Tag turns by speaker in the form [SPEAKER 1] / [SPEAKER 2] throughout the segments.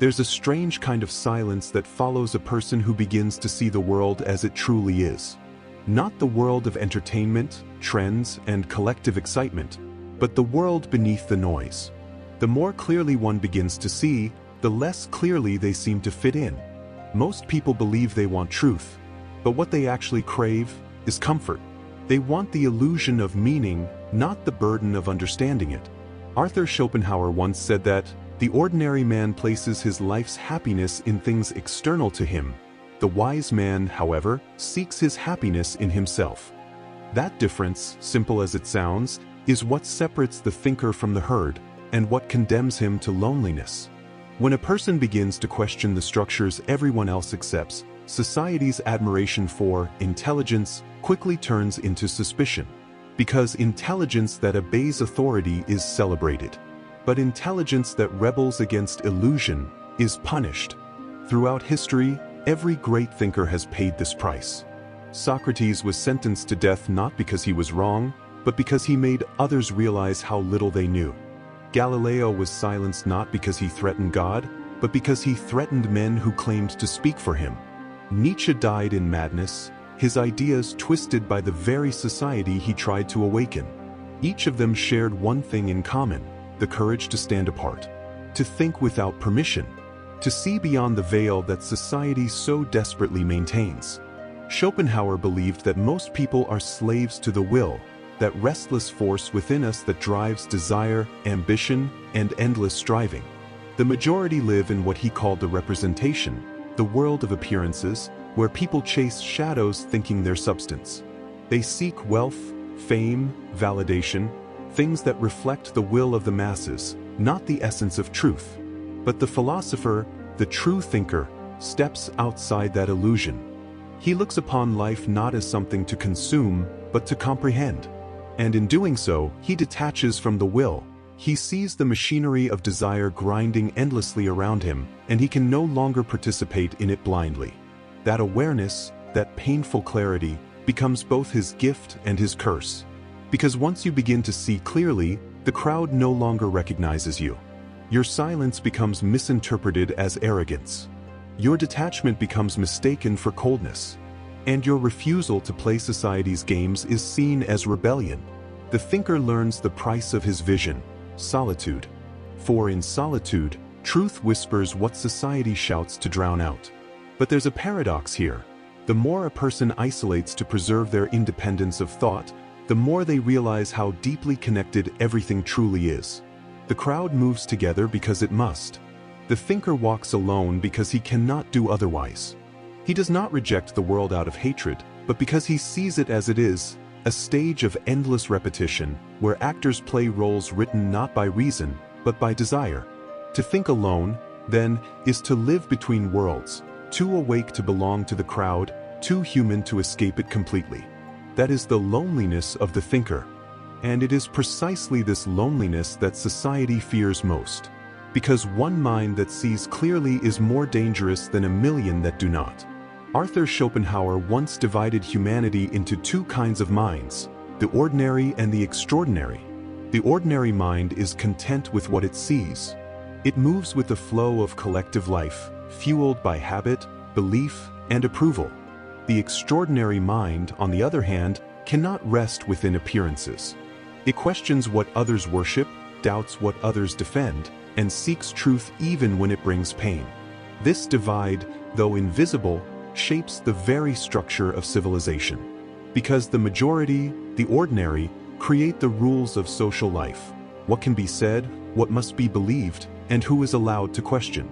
[SPEAKER 1] There's a strange kind of silence that follows a person who begins to see the world as it truly is. Not the world of entertainment, trends, and collective excitement, but the world beneath the noise. The more clearly one begins to see, the less clearly they seem to fit in. Most people believe they want truth, but what they actually crave is comfort. They want the illusion of meaning, not the burden of understanding it. Arthur Schopenhauer once said that, "The ordinary man places his life's happiness in things external to him. The wise man, however, seeks his happiness in himself." That difference, simple as it sounds, is what separates the thinker from the herd, and what condemns him to loneliness. When a person begins to question the structures everyone else accepts, society's admiration for intelligence quickly turns into suspicion. Because intelligence that obeys authority is celebrated. But intelligence that rebels against illusion is punished. Throughout history, every great thinker has paid this price. Socrates was sentenced to death not because he was wrong, but because he made others realize how little they knew. Galileo was silenced not because he threatened God, but because he threatened men who claimed to speak for him. Nietzsche died in madness, his ideas twisted by the very society he tried to awaken. Each of them shared one thing in common: the courage to stand apart, to think without permission, to see beyond the veil that society so desperately maintains. Schopenhauer believed that most people are slaves to the will, that restless force within us that drives desire, ambition, and endless striving. The majority live in what he called the representation, the world of appearances, where people chase shadows thinking they're substance. They seek wealth, fame, validation, things that reflect the will of the masses, not the essence of truth. But the philosopher, the true thinker, steps outside that illusion. He looks upon life not as something to consume, but to comprehend. And in doing so, he detaches from the will. He sees the machinery of desire grinding endlessly around him, and he can no longer participate in it blindly. That awareness, that painful clarity, becomes both his gift and his curse. Because once you begin to see clearly, the crowd no longer recognizes you. Your silence becomes misinterpreted as arrogance. Your detachment becomes mistaken for coldness. And your refusal to play society's games is seen as rebellion. The thinker learns the price of his vision: solitude. For in solitude, truth whispers what society shouts to drown out. But there's a paradox here. The more a person isolates to preserve their independence of thought, the more they realize how deeply connected everything truly is. The crowd moves together because it must. The thinker walks alone because he cannot do otherwise. He does not reject the world out of hatred, but because he sees it as it is, a stage of endless repetition, where actors play roles written not by reason, but by desire. To think alone, then, is to live between worlds, too awake to belong to the crowd, too human to escape it completely. That is the loneliness of the thinker. And it is precisely this loneliness that society fears most. Because one mind that sees clearly is more dangerous than a million that do not. Arthur Schopenhauer once divided humanity into two kinds of minds, the ordinary and the extraordinary. The ordinary mind is content with what it sees. It moves with the flow of collective life, fueled by habit, belief, and approval. The extraordinary mind, on the other hand, cannot rest within appearances. It questions what others worship, doubts what others defend, and seeks truth even when it brings pain. This divide, though invisible, shapes the very structure of civilization. Because the majority, the ordinary, create the rules of social life. What can be said, what must be believed, and who is allowed to question.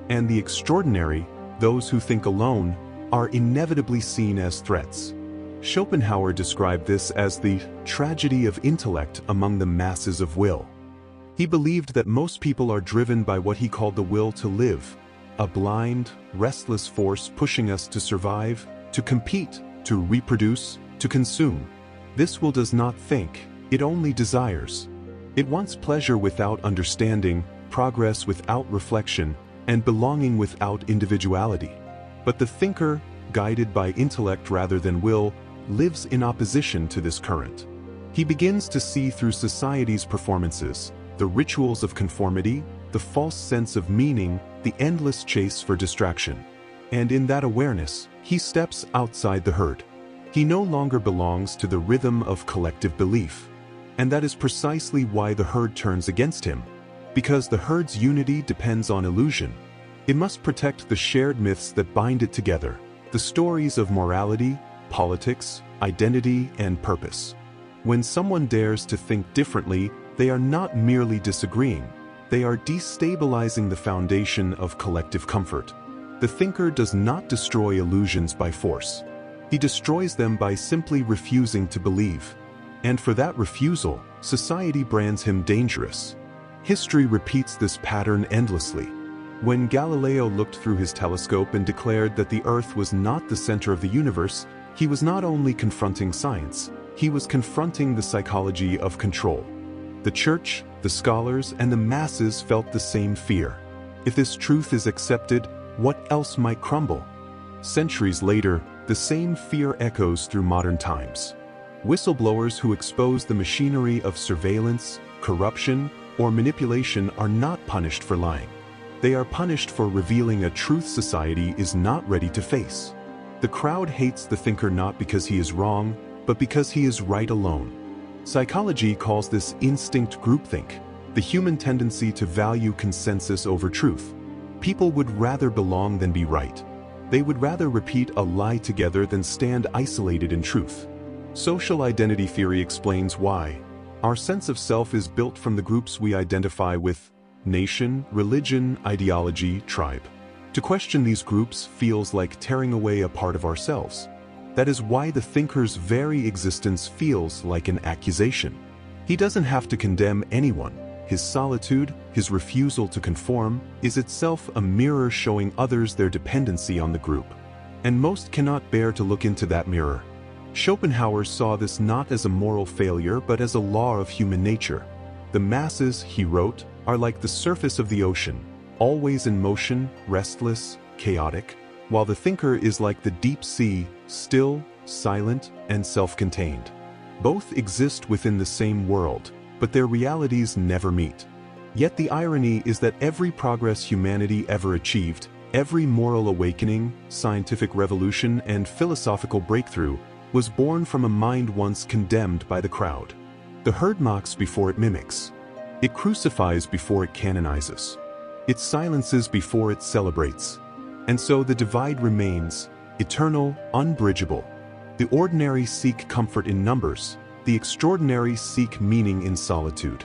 [SPEAKER 1] And the extraordinary, those who think alone, are inevitably seen as threats. Schopenhauer described this as the tragedy of intellect among the masses of will. He believed that most people are driven by what he called the will to live, a blind, restless force pushing us to survive, to compete, to reproduce, to consume. This will does not think, it only desires. It wants pleasure without understanding, progress without reflection, and belonging without individuality. But the thinker, guided by intellect rather than will, lives in opposition to this current. He begins to see through society's performances, the rituals of conformity, the false sense of meaning, the endless chase for distraction. And in that awareness, he steps outside the herd. He no longer belongs to the rhythm of collective belief. And that is precisely why the herd turns against him. Because the herd's unity depends on illusion. It must protect the shared myths that bind it together, the stories of morality, politics, identity, and purpose. When someone dares to think differently, they are not merely disagreeing. They are destabilizing the foundation of collective comfort. The thinker does not destroy illusions by force. He destroys them by simply refusing to believe. And for that refusal, society brands him dangerous. History repeats this pattern endlessly. When Galileo looked through his telescope and declared that the Earth was not the center of the universe, he was not only confronting science, he was confronting the psychology of control. The church, the scholars, and the masses felt the same fear. If this truth is accepted, what else might crumble? Centuries later, the same fear echoes through modern times. Whistleblowers who expose the machinery of surveillance, corruption, or manipulation are not punished for lying. They are punished for revealing a truth society is not ready to face. The crowd hates the thinker not because he is wrong, but because he is right alone. Psychology calls this instinct groupthink, the human tendency to value consensus over truth. People would rather belong than be right. They would rather repeat a lie together than stand isolated in truth. Social identity theory explains why. Our sense of self is built from the groups we identify with: nation, religion, ideology, tribe. To question these groups feels like tearing away a part of ourselves. That is why the thinker's very existence feels like an accusation. He doesn't have to condemn anyone. His solitude, his refusal to conform, is itself a mirror showing others their dependency on the group. And most cannot bear to look into that mirror. Schopenhauer saw this not as a moral failure but as a law of human nature. The masses, he wrote, are like the surface of the ocean, always in motion, restless, chaotic, while the thinker is like the deep sea, still, silent, and self-contained. Both exist within the same world, but their realities never meet. Yet the irony is that every progress humanity ever achieved, every moral awakening, scientific revolution, and philosophical breakthrough was born from a mind once condemned by the crowd. The herd mocks before it mimics. It crucifies before it canonizes. It silences before it celebrates. And so the divide remains, eternal, unbridgeable. The ordinary seek comfort in numbers, the extraordinary seek meaning in solitude.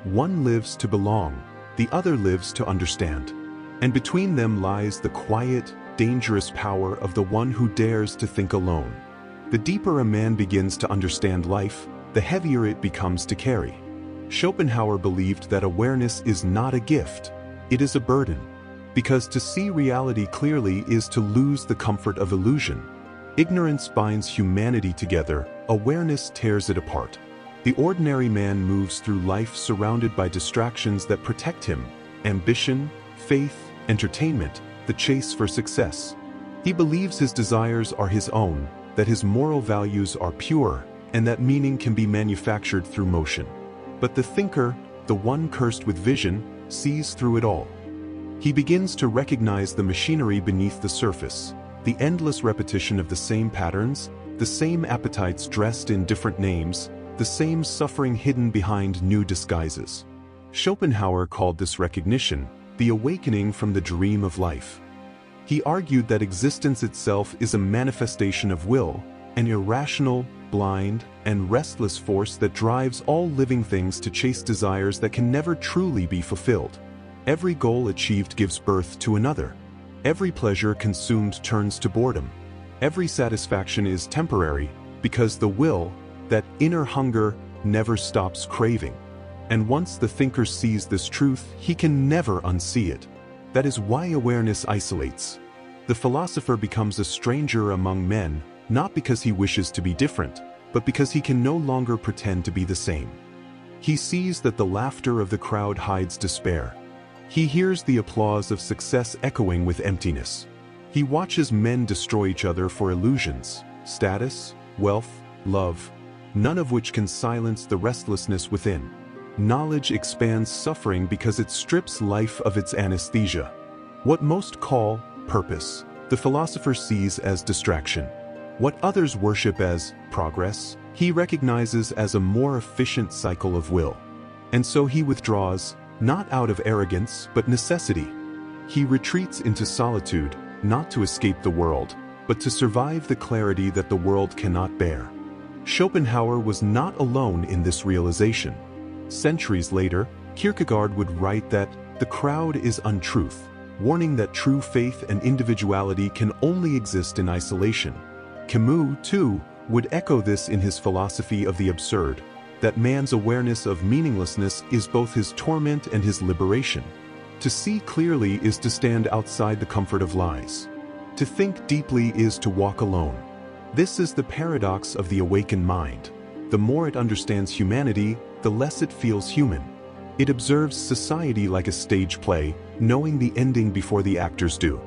[SPEAKER 1] One lives to belong, the other lives to understand. And between them lies the quiet, dangerous power of the one who dares to think alone. The deeper a man begins to understand life, the heavier it becomes to carry. Schopenhauer believed that awareness is not a gift, it is a burden. Because to see reality clearly is to lose the comfort of illusion. Ignorance binds humanity together, awareness tears it apart. The ordinary man moves through life surrounded by distractions that protect him: ambition, faith, entertainment, the chase for success. He believes his desires are his own, that his moral values are pure, and that meaning can be manufactured through motion. But the thinker, the one cursed with vision, sees through it all. He begins to recognize the machinery beneath the surface, the endless repetition of the same patterns, the same appetites dressed in different names, the same suffering hidden behind new disguises. Schopenhauer called this recognition the awakening from the dream of life. He argued that existence itself is a manifestation of will, an irrational, blind, and restless force that drives all living things to chase desires that can never truly be fulfilled. Every goal achieved gives birth to another. Every pleasure consumed turns to boredom. Every satisfaction is temporary, because the will, that inner hunger, never stops craving. And once the thinker sees this truth, he can never unsee it. That is why awareness isolates. The philosopher becomes a stranger among men, not because he wishes to be different, but because he can no longer pretend to be the same. He sees that the laughter of the crowd hides despair. He hears the applause of success echoing with emptiness. He watches men destroy each other for illusions, status, wealth, love, none of which can silence the restlessness within. Knowledge expands suffering because it strips life of its anesthesia. What most call purpose, the philosopher sees as distraction. What others worship as progress, he recognizes as a more efficient cycle of will. And so he withdraws, not out of arrogance but necessity. He retreats into solitude, not to escape the world, but to survive the clarity that the world cannot bear. Schopenhauer was not alone in this realization. Centuries later, Kierkegaard would write that the crowd is untruth, warning that true faith and individuality can only exist in isolation. Camus, too, would echo this in his philosophy of the absurd, that man's awareness of meaninglessness is both his torment and his liberation. To see clearly is to stand outside the comfort of lies. To think deeply is to walk alone. This is the paradox of the awakened mind. The more it understands humanity, the less it feels human. It observes society like a stage play, knowing the ending before the actors do.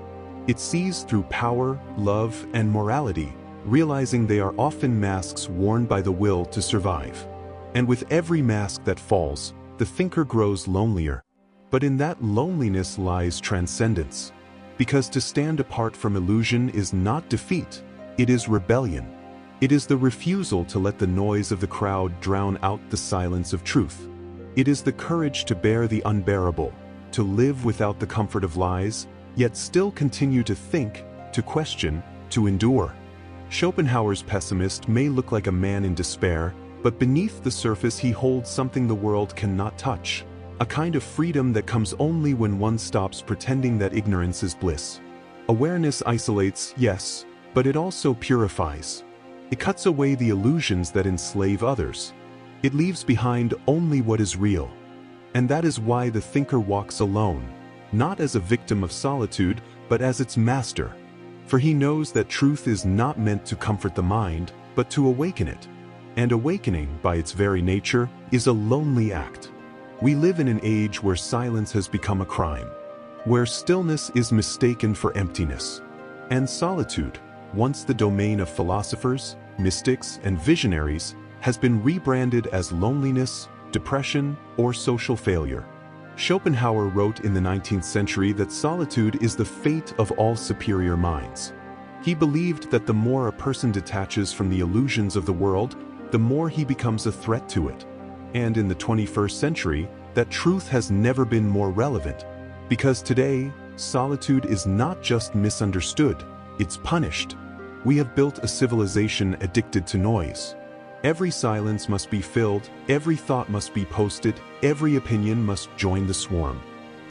[SPEAKER 1] It sees through power, love, and morality, realizing they are often masks worn by the will to survive. And with every mask that falls, the thinker grows lonelier. But in that loneliness lies transcendence. Because to stand apart from illusion is not defeat, it is rebellion. It is the refusal to let the noise of the crowd drown out the silence of truth. It is the courage to bear the unbearable, to live without the comfort of lies, yet still continue to think, to question, to endure. Schopenhauer's pessimist may look like a man in despair, but beneath the surface he holds something the world cannot touch. A kind of freedom that comes only when one stops pretending that ignorance is bliss. Awareness isolates, yes, but it also purifies. It cuts away the illusions that enslave others. It leaves behind only what is real. And that is why the thinker walks alone, not as a victim of solitude, but as its master. For he knows that truth is not meant to comfort the mind, but to awaken it. And awakening, by its very nature, is a lonely act. We live in an age where silence has become a crime, where stillness is mistaken for emptiness. And solitude, once the domain of philosophers, mystics, and visionaries, has been rebranded as loneliness, depression, or social failure. Schopenhauer wrote in the 19th century that solitude is the fate of all superior minds. He believed that the more a person detaches from the illusions of the world, the more he becomes a threat to it. And in the 21st century, that truth has never been more relevant. Because today, solitude is not just misunderstood, it's punished. We have built a civilization addicted to noise. Every silence must be filled, every thought must be posted, every opinion must join the swarm.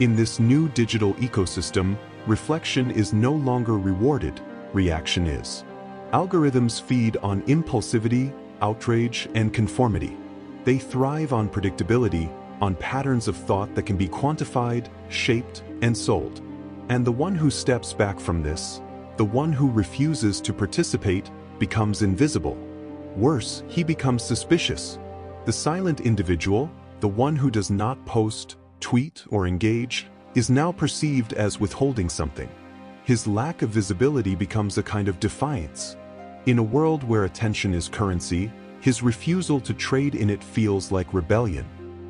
[SPEAKER 1] In this new digital ecosystem, reflection is no longer rewarded, reaction is. Algorithms feed on impulsivity, outrage, and conformity. They thrive on predictability, on patterns of thought that can be quantified, shaped, and sold. And the one who steps back from this, the one who refuses to participate, becomes invisible. Worse, he becomes suspicious. The silent individual, the one who does not post, tweet, or engage, is now perceived as withholding something. His lack of visibility becomes a kind of defiance. In a world where attention is currency, his refusal to trade in it feels like rebellion.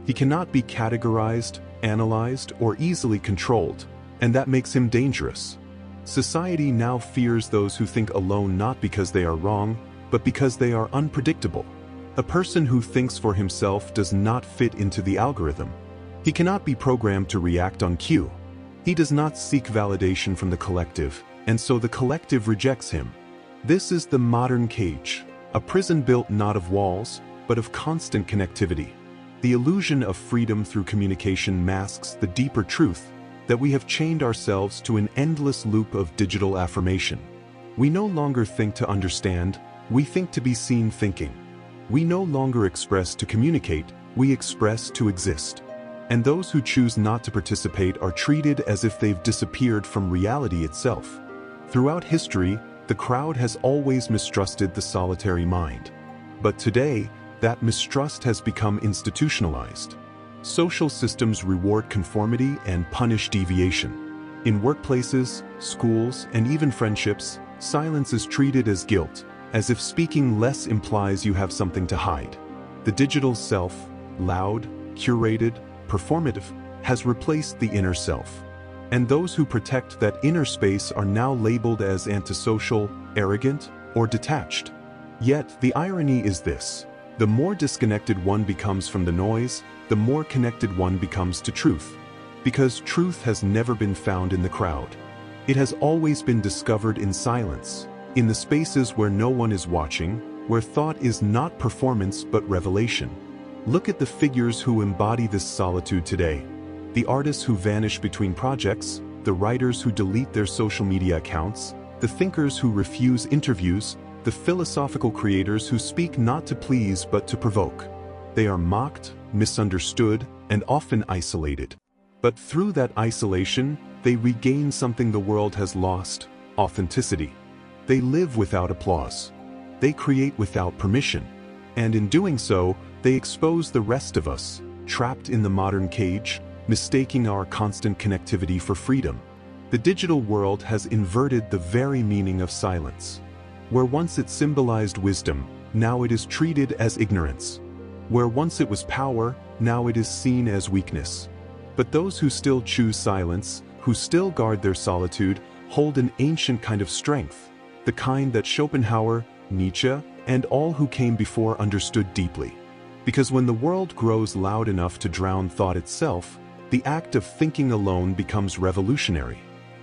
[SPEAKER 1] He cannot be categorized, analyzed, or easily controlled, and that makes him dangerous. Society now fears those who think alone not because they are wrong, but because they are unpredictable. A person who thinks for himself does not fit into the algorithm. He cannot be programmed to react on cue. He does not seek validation from the collective, and so the collective rejects him. This is the modern cage, a prison built not of walls, but of constant connectivity. The illusion of freedom through communication masks the deeper truth that we have chained ourselves to an endless loop of digital affirmation. We no longer think to understand, we think to be seen thinking. We no longer express to communicate, we express to exist. And those who choose not to participate are treated as if they've disappeared from reality itself. Throughout history, the crowd has always mistrusted the solitary mind. But today, that mistrust has become institutionalized. Social systems reward conformity and punish deviation. In workplaces, schools, and even friendships, silence is treated as guilt, as if speaking less implies you have something to hide. The digital self, loud, curated, performative, has replaced the inner self. And those who protect that inner space are now labeled as antisocial, arrogant, or detached. Yet, the irony is this: the more disconnected one becomes from the noise, the more connected one becomes to truth. Because truth has never been found in the crowd. It has always been discovered in silence, in the spaces where no one is watching, where thought is not performance but revelation. Look at the figures who embody this solitude today. The artists who vanish between projects, the writers who delete their social media accounts, the thinkers who refuse interviews, the philosophical creators who speak not to please but to provoke. They are mocked, misunderstood, and often isolated. But through that isolation, they regain something the world has lost: authenticity. They live without applause. They create without permission. And in doing so, they expose the rest of us, trapped in the modern cage, mistaking our constant connectivity for freedom. The digital world has inverted the very meaning of silence. Where once it symbolized wisdom, now it is treated as ignorance. Where once it was power, now it is seen as weakness. But those who still choose silence, who still guard their solitude, hold an ancient kind of strength, the kind that Schopenhauer, Nietzsche, and all who came before understood deeply. Because when the world grows loud enough to drown thought itself, the act of thinking alone becomes revolutionary.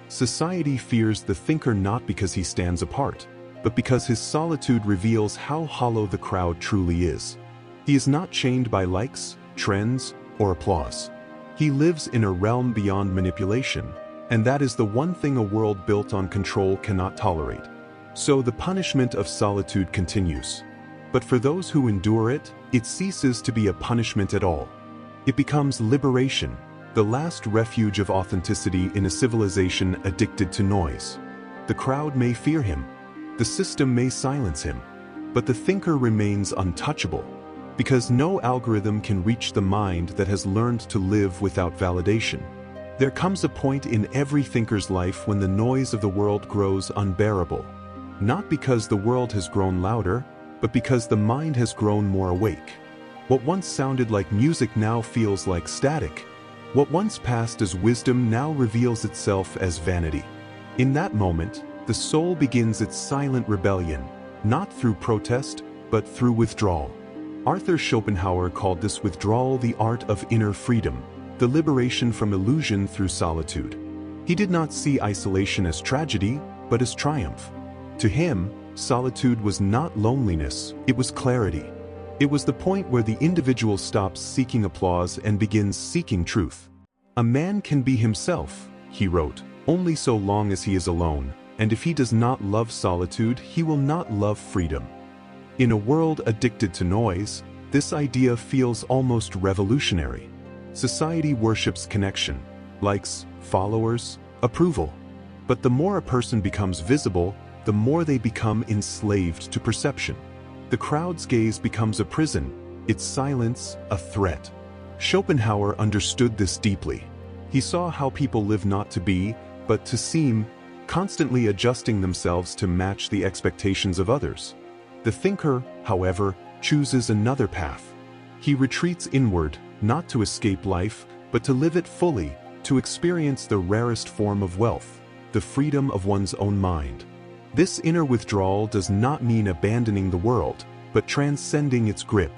[SPEAKER 1] Society fears the thinker not because he stands apart, but because his solitude reveals how hollow the crowd truly is. He is not chained by likes, trends, or applause. He lives in a realm beyond manipulation, and that is the one thing a world built on control cannot tolerate. So the punishment of solitude continues. But for those who endure it, it ceases to be a punishment at all. It becomes liberation, the last refuge of authenticity in a civilization addicted to noise. The crowd may fear him, the system may silence him, but the thinker remains untouchable, because no algorithm can reach the mind that has learned to live without validation. There comes a point in every thinker's life when the noise of the world grows unbearable. Not because the world has grown louder, but because the mind has grown more awake. What once sounded like music now feels like static. What once passed as wisdom now reveals itself as vanity. In that moment, the soul begins its silent rebellion, not through protest, but through withdrawal. Arthur Schopenhauer called this withdrawal the art of inner freedom, the liberation from illusion through solitude. He did not see isolation as tragedy, but as triumph. To him, solitude was not loneliness, it was clarity. It was the point where the individual stops seeking applause and begins seeking truth. A man can be himself, he wrote, only so long as he is alone, and if he does not love solitude, he will not love freedom. In a world addicted to noise, this idea feels almost revolutionary. Society worships connection, likes, followers, approval. But the more a person becomes visible, the more they become enslaved to perception. The crowd's gaze becomes a prison, its silence a threat. Schopenhauer understood this deeply. He saw how people live not to be, but to seem, constantly adjusting themselves to match the expectations of others. The thinker, however, chooses another path. He retreats inward, not to escape life, but to live it fully, to experience the rarest form of wealth, the freedom of one's own mind. This inner withdrawal does not mean abandoning the world, but transcending its grip.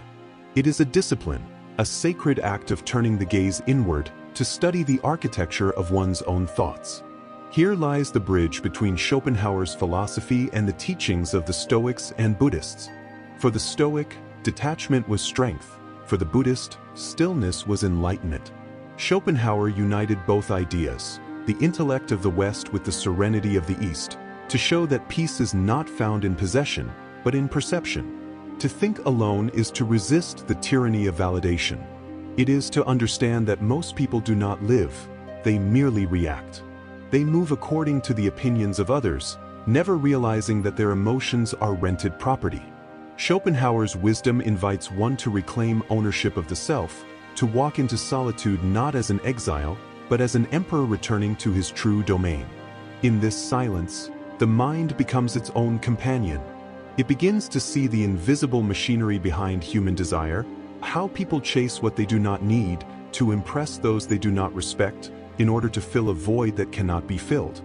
[SPEAKER 1] It is a discipline, a sacred act of turning the gaze inward to study the architecture of one's own thoughts. Here lies the bridge between Schopenhauer's philosophy and the teachings of the Stoics and Buddhists. For the Stoic, detachment was strength. For the Buddhist, stillness was enlightenment. Schopenhauer united both ideas, the intellect of the West with the serenity of the East, to show that peace is not found in possession, but in perception. To think alone is to resist the tyranny of validation. It is to understand that most people do not live, they merely react. They move according to the opinions of others, never realizing that their emotions are rented property. Schopenhauer's wisdom invites one to reclaim ownership of the self, to walk into solitude not as an exile, but as an emperor returning to his true domain. In this silence, the mind becomes its own companion. It begins to see the invisible machinery behind human desire, how people chase what they do not need to impress those they do not respect in order to fill a void that cannot be filled.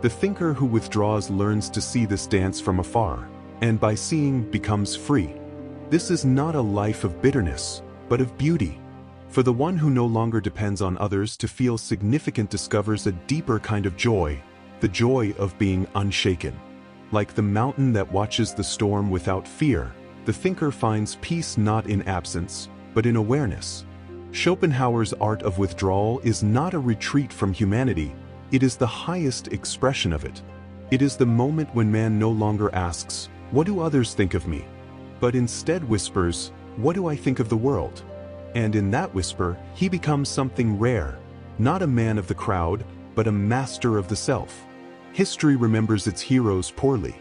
[SPEAKER 1] The thinker who withdraws learns to see this dance from afar, and by seeing becomes free. This is not a life of bitterness, but of beauty. For the one who no longer depends on others to feel significant discovers a deeper kind of joy, the joy of being unshaken. Like the mountain that watches the storm without fear, the thinker finds peace not in absence, but in awareness. Schopenhauer's art of withdrawal is not a retreat from humanity, it is the highest expression of it. It is the moment when man no longer asks, "What do others think of me?" but instead whispers, "What do I think of the world?" And in that whisper, he becomes something rare, not a man of the crowd, but a master of the self. History remembers its heroes poorly,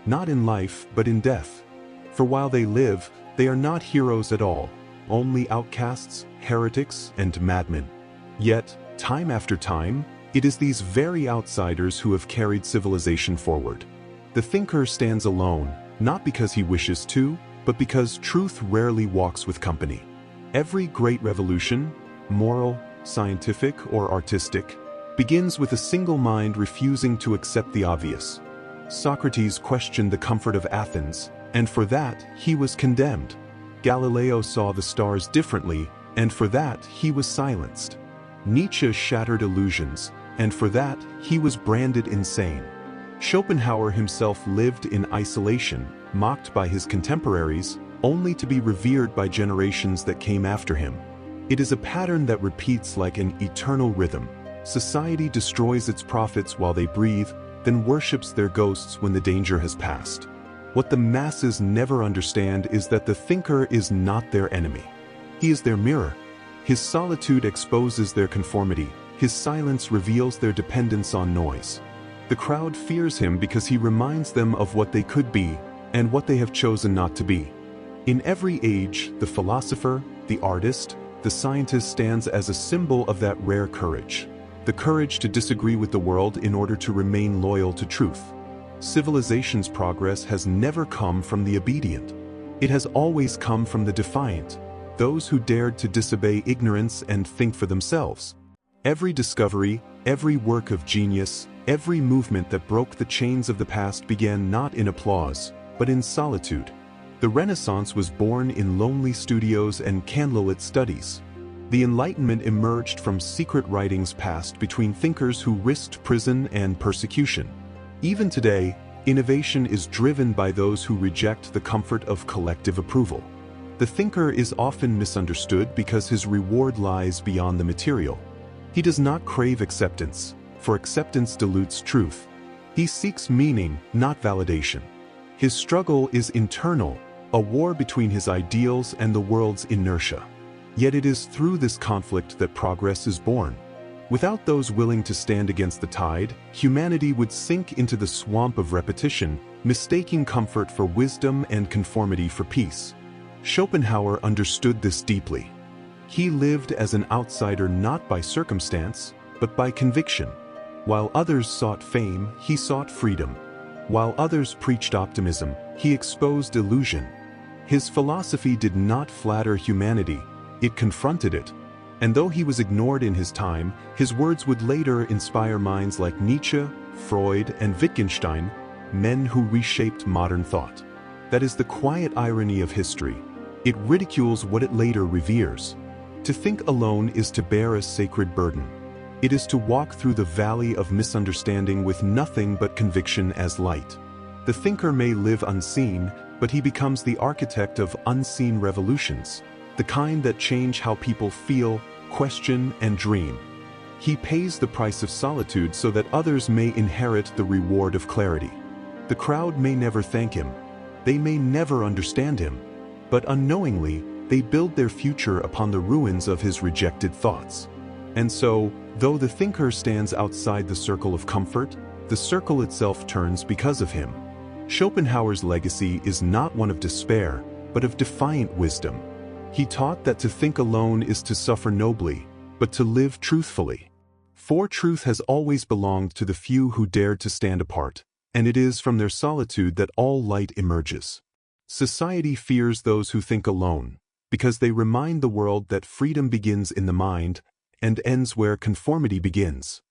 [SPEAKER 1] not in life, but in death. For while they live, they are not heroes at all, only outcasts, heretics, and madmen. Yet, time after time, it is these very outsiders who have carried civilization forward. The thinker stands alone, not because he wishes to, but because truth rarely walks with company. Every great revolution, moral, scientific, or artistic, begins with a single mind refusing to accept the obvious. Socrates questioned the comfort of Athens, and for that, he was condemned. Galileo saw the stars differently, and for that, he was silenced. Nietzsche shattered illusions, and for that, he was branded insane. Schopenhauer himself lived in isolation, mocked by his contemporaries, only to be revered by generations that came after him. It is a pattern that repeats like an eternal rhythm. Society destroys its prophets while they breathe, then worships their ghosts when the danger has passed. What the masses never understand is that the thinker is not their enemy. He is their mirror. His solitude exposes their conformity. His silence reveals their dependence on noise. The crowd fears him because he reminds them of what they could be and what they have chosen not to be. In every age, the philosopher, the artist, the scientist stands as a symbol of that rare courage. The courage to disagree with the world in order to remain loyal to truth. Civilization's progress has never come from the obedient. It has always come from the defiant, those who dared to disobey ignorance and think for themselves. Every discovery, every work of genius, every movement that broke the chains of the past began not in applause, but in solitude. The Renaissance was born in lonely studios and candlelit studies. The Enlightenment emerged from secret writings passed between thinkers who risked prison and persecution. Even today, innovation is driven by those who reject the comfort of collective approval. The thinker is often misunderstood because his reward lies beyond the material. He does not crave acceptance, for acceptance dilutes truth. He seeks meaning, not validation. His struggle is internal, a war between his ideals and the world's inertia. Yet it is through this conflict that progress is born. Without those willing to stand against the tide, humanity would sink into the swamp of repetition, mistaking comfort for wisdom and conformity for peace. Schopenhauer understood this deeply. He lived as an outsider not by circumstance, but by conviction. While others sought fame, he sought freedom. While others preached optimism, he exposed illusion. His philosophy did not flatter humanity, it confronted it. And though he was ignored in his time, his words would later inspire minds like Nietzsche, Freud, and Wittgenstein, men who reshaped modern thought. That is the quiet irony of history. It ridicules what it later reveres. To think alone is to bear a sacred burden. It is to walk through the valley of misunderstanding with nothing but conviction as light. The thinker may live unseen, but he becomes the architect of unseen revolutions, the kind that change how people feel, question, and dream. He pays the price of solitude so that others may inherit the reward of clarity. The crowd may never thank him. They may never understand him. But unknowingly, they build their future upon the ruins of his rejected thoughts. And so, though the thinker stands outside the circle of comfort, the circle itself turns because of him. Schopenhauer's legacy is not one of despair, but of defiant wisdom. He taught that to think alone is to suffer nobly, but to live truthfully. For truth has always belonged to the few who dared to stand apart, and it is from their solitude that all light emerges. Society fears those who think alone, because they remind the world that freedom begins in the mind and ends where conformity begins.